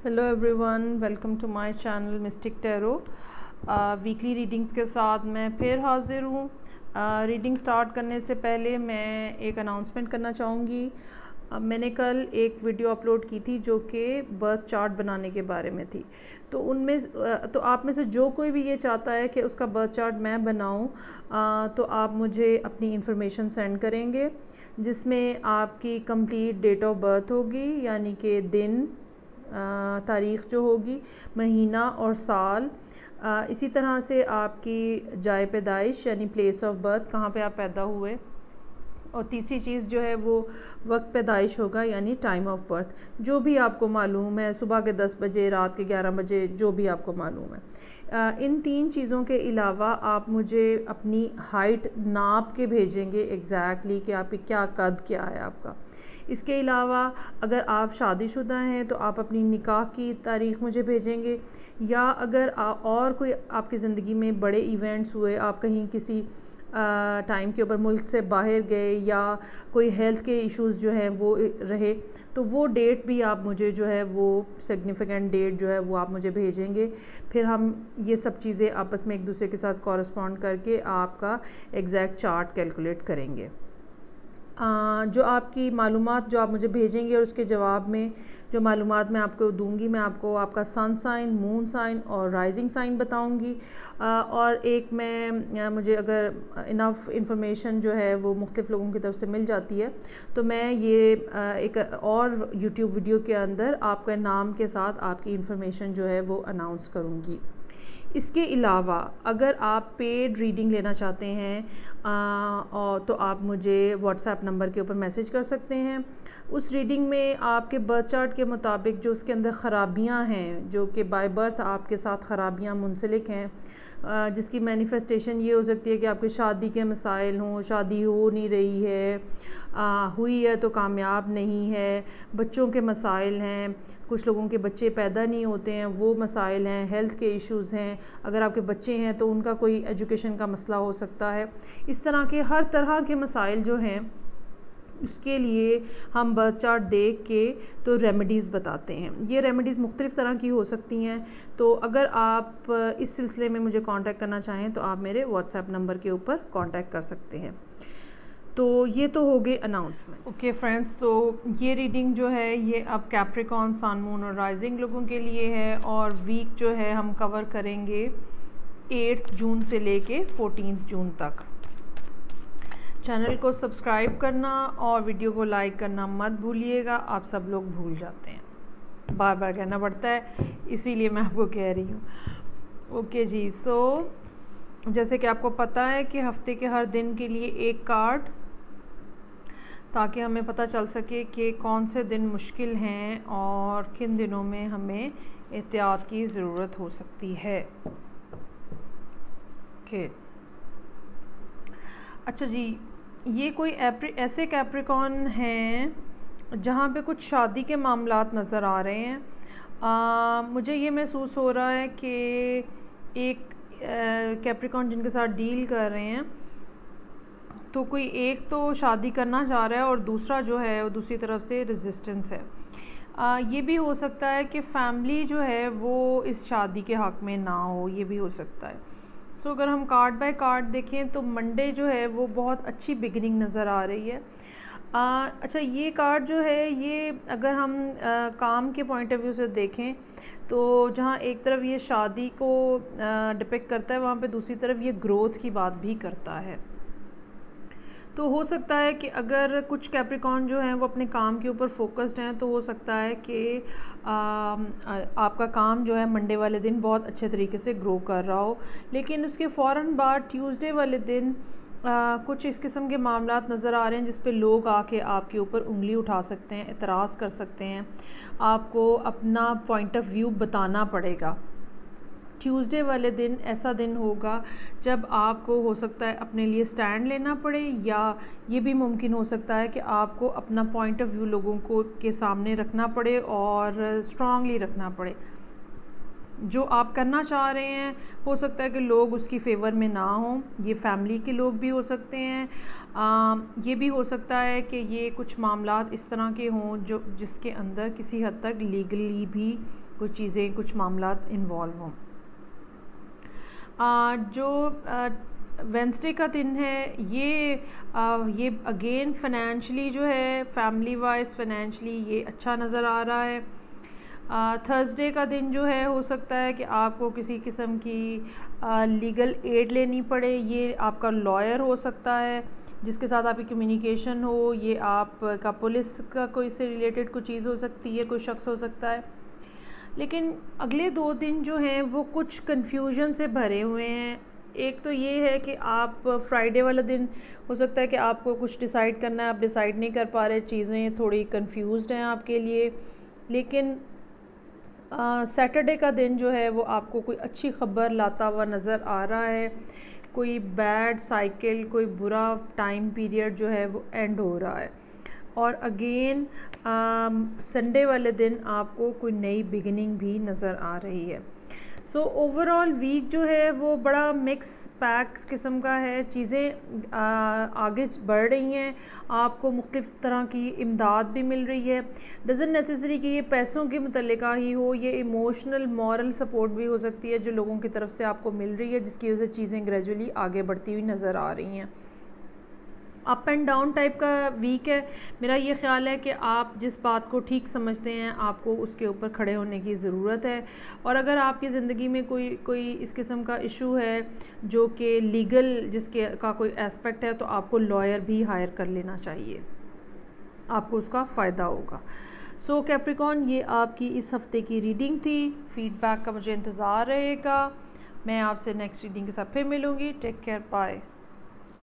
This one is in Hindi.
Hello everyone, welcome to my channel Mystic Tarot. Weekly readings के साथ मैं फिर हाज़िर हूँ। रीडिंग स्टार्ट करने से पहले मैं एक अनाउंसमेंट करना चाहूँगी। मैंने कल एक वीडियो अपलोड की थी जो कि बर्थ चार्ट बनाने के बारे में थी। तो उनमें तो आप में से जो कोई भी ये चाहता है कि उसका बर्थ चार्ट मैं बनाऊँ, तो आप मुझे अपनी इंफॉर्मेशन सेंड करेंगे, जिसमें आपकी कंप्लीट डेट ऑफ बर्थ होगी, यानी कि दिन, तारीख़ जो होगी, महीना और साल। इसी तरह से आपकी जाए पैदाइश यानी प्लेस ऑफ बर्थ, कहाँ पे आप पैदा हुए, और तीसरी चीज़ जो है वो वक्त पैदाइश होगा यानी टाइम ऑफ बर्थ। जो भी आपको मालूम है, सुबह के 10 बजे, रात के 11 बजे, जो भी आपको मालूम है। इन 3 चीज़ों के अलावा आप मुझे अपनी हाइट नाप के भेजेंगे एग्जैक्टली कि आपकी क्या कद क्या है आपका। इसके अलावा अगर आप शादीशुदा हैं तो आप अपनी निकाह की तारीख़ मुझे भेजेंगे, या अगर और कोई आपकी ज़िंदगी में बड़े इवेंट्स हुए, आप कहीं किसी टाइम के ऊपर मुल्क से बाहर गए, या कोई हेल्थ के इश्यूज़ जो हैं वो रहे, तो वो डेट भी आप मुझे जो है वो सिग्निफिकेंट डेट जो है वो आप मुझे भेजेंगे। फिर हम ये सब चीज़ें आपस में एक दूसरे के साथ कॉरेस्पॉन्ड करके आपका एग्जैक्ट चार्ट कैलकुलेट करेंगे। जो आपकी मालूमात जो आप मुझे भेजेंगे और उसके जवाब में जो मालूमात मैं आपको दूंगी, मैं आपको आपका सन साइन, मून साइन और राइजिंग साइन बताऊंगी। और एक मुझे अगर इनफ इंफॉर्मेशन जो है वो मुख्तलिफ़ लोगों की तरफ से मिल जाती है, तो मैं ये एक और यूट्यूब वीडियो के अंदर आपके नाम के साथ आपकी इंफॉर्मेशन जो है वो अनाउंस करूँगी। इसके अलावा अगर आप पेड रीडिंग लेना चाहते हैं और तो आप मुझे व्हाट्सएप नंबर के ऊपर मैसेज कर सकते हैं। उस रीडिंग में आपके बर्थ चार्ट के मुताबिक जो उसके अंदर ख़राबियां हैं, जो कि बाय बर्थ आपके साथ ख़राबियां मुंसलिक हैं, जिसकी मैनिफेस्टेशन ये हो सकती है कि आपकी शादी के मसाइल हों, शादी हो नहीं रही है, हुई है तो कामयाब नहीं है, बच्चों के मसाइल हैं, कुछ लोगों के बच्चे पैदा नहीं होते हैं, वो मसाइल हैं, हेल्थ के इश्यूज़ हैं, अगर आपके बच्चे हैं तो उनका कोई एजुकेशन का मसला हो सकता है। इस तरह के हर तरह के मसाइल जो हैं उसके लिए हम बर्थ चार्ट देख के तो रेमेडीज़ बताते हैं। ये रेमेडीज़ मुख्तलिफ़ तरह की हो सकती हैं। तो अगर आप इस सिलसिले में मुझे कांटेक्ट करना चाहें तो आप मेरे व्हाट्सएप नंबर के ऊपर कांटेक्ट कर सकते हैं। तो ये तो हो गई अनाउंसमेंट। ओके फ्रेंड्स, तो ये रीडिंग जो है ये अब कैप्रिकॉन, सन, मून और राइजिंग लोगों के लिए है, और वीक जो है हम कवर करेंगे 8 जून से लेके 14 जून तक। चैनल को सब्सक्राइब करना और वीडियो को लाइक करना मत भूलिएगा, आप सब लोग भूल जाते हैं, बार बार कहना पड़ता है, इसीलिए मैं आपको कह रही हूँ। ओके जी, सो जैसे कि आपको पता है कि हफ्ते के हर दिन के लिए एक कार्ड, ताकि हमें पता चल सके कि कौन से दिन मुश्किल हैं और किन दिनों में हमें एहतियात की ज़रूरत हो सकती है। ओके, अच्छा जी, ये कोई ऐसे कैप्रिकॉन हैं जहाँ पे कुछ शादी के मामलात नज़र आ रहे हैं। मुझे ये महसूस हो रहा है कि एक कैप्रिकॉन जिनके साथ डील कर रहे हैं, तो कोई एक तो शादी करना चाह रहा है और दूसरा जो है वो दूसरी तरफ से रेजिस्टेंस है। ये भी हो सकता है कि फैमिली जो है वो इस शादी के हक़ में ना हो, ये भी हो सकता है। सो अगर हम कार्ड बाय कार्ड देखें तो मंडे जो है वो बहुत अच्छी बिगिनिंग नज़र आ रही है। अच्छा, ये कार्ड जो है ये अगर हम काम के पॉइंट ऑफ व्यू से देखें तो जहाँ एक तरफ ये शादी को डिपिक्ट करता है, वहाँ पे दूसरी तरफ ये ग्रोथ की बात भी करता है। तो हो सकता है कि अगर कुछ कैप्रिकॉन जो हैं वो अपने काम के ऊपर फोकस्ड हैं, तो हो सकता है कि आपका काम जो है मंडे वाले दिन बहुत अच्छे तरीके से ग्रो कर रहा हो, लेकिन उसके फ़ौरन बाद ट्यूसडे वाले दिन कुछ इस किस्म के मामलात नज़र आ रहे हैं जिस पे लोग आके आपके ऊपर उंगली उठा सकते हैं, एतराज़ कर सकते हैं, आपको अपना पॉइंट ऑफ व्यू बताना पड़ेगा। ट्यूसडे वाले दिन ऐसा दिन होगा जब आपको हो सकता है अपने लिए स्टैंड लेना पड़े, या ये भी मुमकिन हो सकता है कि आपको अपना पॉइंट ऑफ व्यू लोगों को के सामने रखना पड़े और स्ट्रांगली रखना पड़े। जो आप करना चाह रहे हैं हो सकता है कि लोग उसकी फेवर में ना हों, ये फैमिली के लोग भी हो सकते हैं, ये भी हो सकता है कि ये कुछ मामलात इस तरह के हों जो जिसके अंदर किसी हद तक लीगली भी कुछ चीज़ें, कुछ मामला इन्वॉल्व हों। जो वेंसडे का दिन है ये अगेन फाइनेंशली जो है, फैमिली वाइज फाइनेंशली ये अच्छा नज़र आ रहा है। थर्सडे का दिन जो है हो सकता है कि आपको किसी किस्म की लीगल एड लेनी पड़े। ये आपका लॉयर हो सकता है जिसके साथ आपकी कम्युनिकेशन हो, ये आपका पुलिस का कोई से रिलेटेड कोई चीज़ हो सकती है, कोई शख्स हो सकता है। लेकिन अगले 2 दिन जो हैं वो कुछ कन्फ्यूजन से भरे हुए हैं। एक तो ये है कि आप फ्राइडे वाला दिन हो सकता है कि आपको कुछ डिसाइड करना है, आप डिसाइड नहीं कर पा रहे, चीज़ें थोड़ी कंफ्यूज्ड हैं आपके लिए। लेकिन सैटरडे का दिन जो है वो आपको कोई अच्छी ख़बर लाता हुआ नज़र आ रहा है। कोई बैड साइकिल, कोई बुरा टाइम पीरियड जो है वो एंड हो रहा है। और अगेन संडे वाले दिन आपको कोई नई बिगिनिंग भी नज़र आ रही है। सो ओवरऑल वीक जो है वो बड़ा मिक्स पैक्स किस्म का है। चीज़ें आगे बढ़ रही हैं, आपको मुख्तलिफ़ तरह की इमदाद भी मिल रही है। डज़न्ट नेसेसरी कि ये पैसों के मुतल्लिका ही हो, ये इमोशनल मॉरल सपोर्ट भी हो सकती है जो लोगों की तरफ से आपको मिल रही है, जिसकी वजह से चीज़ें ग्रेजुअली आगे बढ़ती हुई नज़र आ रही हैं। अप एंड डाउन टाइप का वीक है। मेरा ये ख़्याल है कि आप जिस बात को ठीक समझते हैं आपको उसके ऊपर खड़े होने की ज़रूरत है। और अगर आपकी ज़िंदगी में कोई इस किस्म का इशू है जो कि लीगल जिसके का कोई एस्पेक्ट है, तो आपको लॉयर भी हायर कर लेना चाहिए, आपको उसका फ़ायदा होगा। सो कैप्रिकॉन, ये आपकी इस हफ़्ते की रीडिंग थी। फ़ीडबैक का मुझे इंतज़ार रहेगा। मैं आपसे नेक्स्ट रीडिंग के साथ फिर मिलूँगी। Take care, bye.